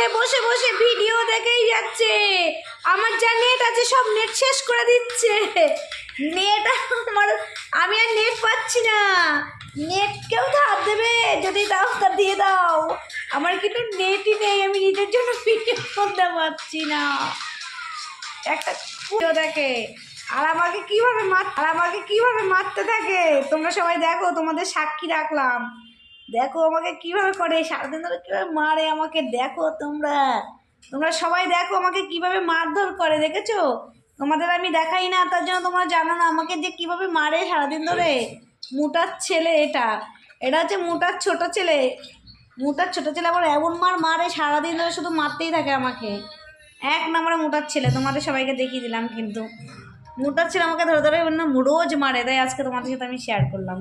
ঘরে বসে বসে ভিডিও দেখেই যাচ্ছে। আমার যা নেট আছে সব নেট শেষ করে দিচ্ছে। নেট আমার, আমি আর নেট পাচ্ছি না। নেট কেউ ধার দেবে? যদি দাও তা দিয়ে দাও। আমার কিন্তু নেটই নেই, আমি নেটের জন্য ভিডিও করতে পারছি না। একটা ভিডিও দেখে আর আমাকে কিভাবে মারতে থাকে। তোমরা সবাই দেখো, তোমাদের সাক্ষী রাখলাম। দেখো আমাকে কিভাবে করে, সারাদিন ধরে কিভাবে মারে আমাকে। দেখো তোমরা সবাই দেখো আমাকে কিভাবে মারধর করে, দেখেছো? তোমাদের আমি দেখাই না, তার জন্য তোমরা জানো না আমাকে যে কিভাবে মারে সারাদিন ধরে। মোটার ছেলে, এটা হচ্ছে মোটার ছোট ছেলে। আবার এমন মারে সারাদিন ধরে, শুধু মারতেই থাকে আমাকে। এক নম্বরে মোটার ছেলে, তোমাদের সবাইকে দেখিয়ে দিলাম। কিন্তু মোটার ছেলে আমাকে ধরে ধরে রোজ মারে, তাই আজকে তোমাদের সাথে আমি শেয়ার করলাম।